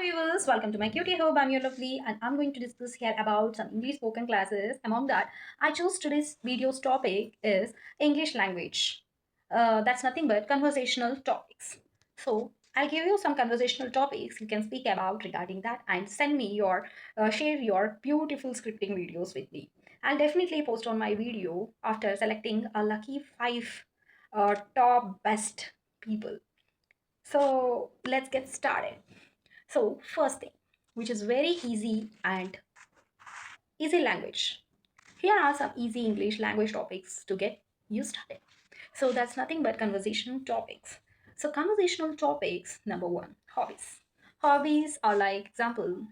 viewers, welcome to my cutie hub. I'm your lovely and I'm going to discuss here about some English spoken classes. Among that, I chose today's video's topic is English language. That's nothing but conversational topics. So I'll give you some conversational topics you can speak about regarding that and send me your share your beautiful scripting videos with me. I'll definitely post on my video after selecting a lucky five top best people. So let's get started. So, first thing, which is very easy and easy language. Here are some easy English language topics to get you started. So, that's nothing but conversational topics. So, conversational topics number one, hobbies. Hobbies are like example,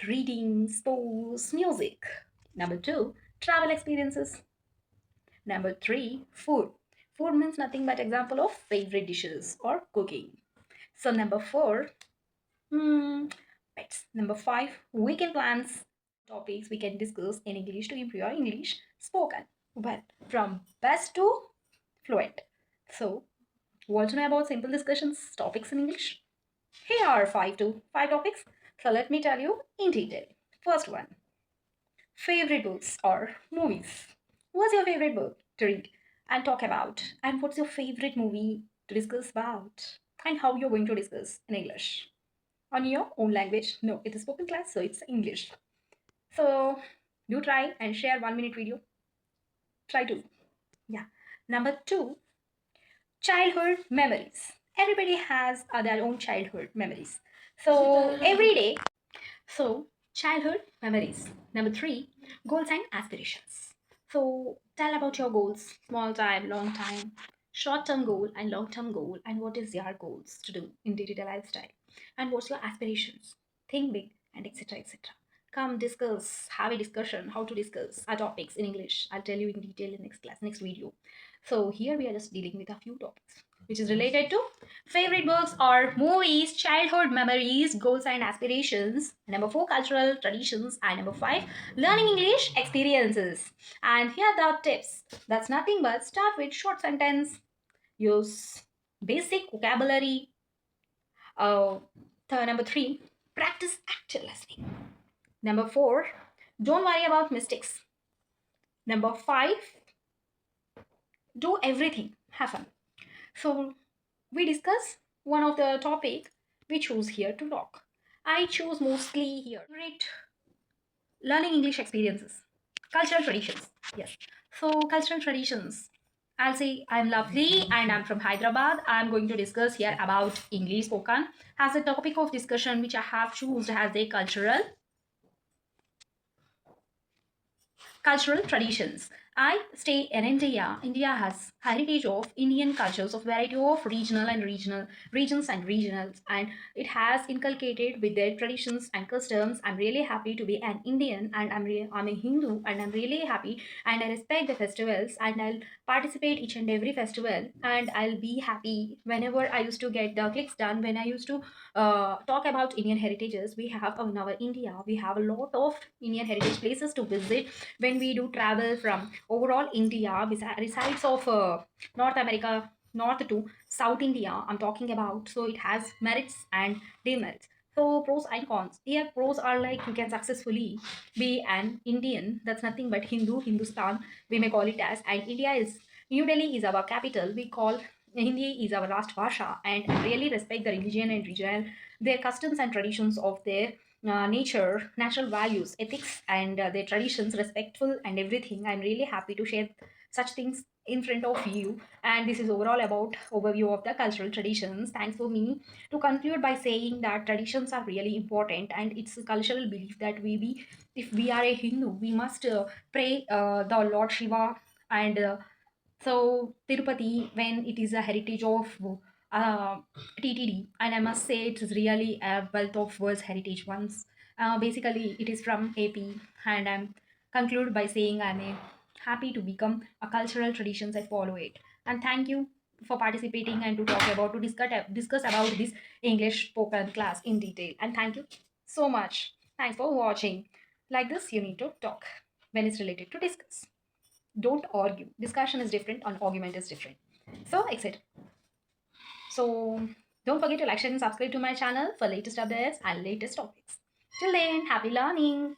reading, sports, music. Number two, travel experiences. Number three, food. Food means nothing but example of favorite dishes or cooking. So number four, Hmm, pets. Number five, weekend plans. Topics we can discuss in English to improve your English spoken. Well, from best to fluent. So, want to know about simple discussions, topics in English? Here are five topics. So let me tell you in detail. First one, favorite books or movies. What's your favorite book to read and talk about? And what's your favorite movie to discuss about? And how you're going to discuss in English? On your own language. No, it's a spoken class, so it's English. So do try and share 1 minute video. Try to. Yeah. Number two, childhood memories. Everybody has their own childhood memories. So every day. So childhood memories. Number three, goals and aspirations. So tell about your goals, small time, long time, short term goal and long term goal, and what is your goals to do in digital lifestyle, and what's your aspirations. Think big and etc. etc. Come discuss, have a discussion how to discuss our topics in English. I'll tell you in detail in next class, next video. So here we are just dealing with a few topics which is related to favorite books or movies, childhood memories, goals and aspirations. Number four, cultural traditions. And number five, learning English experiences. And here are the tips. That's nothing but start with short sentence, use basic vocabulary. Number three, practice active listening. Number four, don't worry about mistakes. Number five, do everything, have fun. So we discuss one of the topic we choose here to talk. I choose mostly here. Great learning English experiences. Cultural traditions. Yes. So cultural traditions. I'll say I'm lovely and I'm from Hyderabad. I'm going to discuss here about English spoken as a topic of discussion which I have chosen as a cultural traditions. I stay in India. India has heritage of Indian cultures of variety of regional regions and regionals, and it has inculcated with their traditions and customs. I'm really happy to be an Indian, and I'm a Hindu, and I'm really happy and I respect the festivals, and I'll participate each and every festival, and I'll be happy whenever I used to get the clicks done when I used to talk about Indian heritages. We have in our India, we have a lot of Indian heritage places to visit when we do travel from overall India, besides of North America, north to South India, I'm talking about. So it has merits and demerits. So pros and cons. Here pros are like you can successfully be an Indian. That's nothing but Hindustan, we may call it as. And India is New Delhi is our capital. We call Hindi is our last Bhasha, and I really respect the religion and regional their customs and traditions of their nature, natural values, ethics, and their traditions, respectful and everything. I'm really happy to share such things in front of you. And this is overall about overview of the cultural traditions. Thanks for me to conclude by saying that traditions are really important, and it's a cultural belief that we be if we are a Hindu, we must pray the Lord Shiva and so Tirupati when it is a heritage of TTD, and I must say it is really a wealth of world's heritage ones. Basically, it is from AP, and I'm conclude by saying I'm happy to become a cultural traditions. I follow it, and thank you for participating and to talk about to discuss about this English spoken class in detail. And thank you so much. Thanks for watching. Like this, you need to talk when it's related to discuss. Don't argue. Discussion is different and argument is different. So exit. So Don't forget to like, share, and subscribe to my channel for latest updates and latest topics. Till then, happy learning!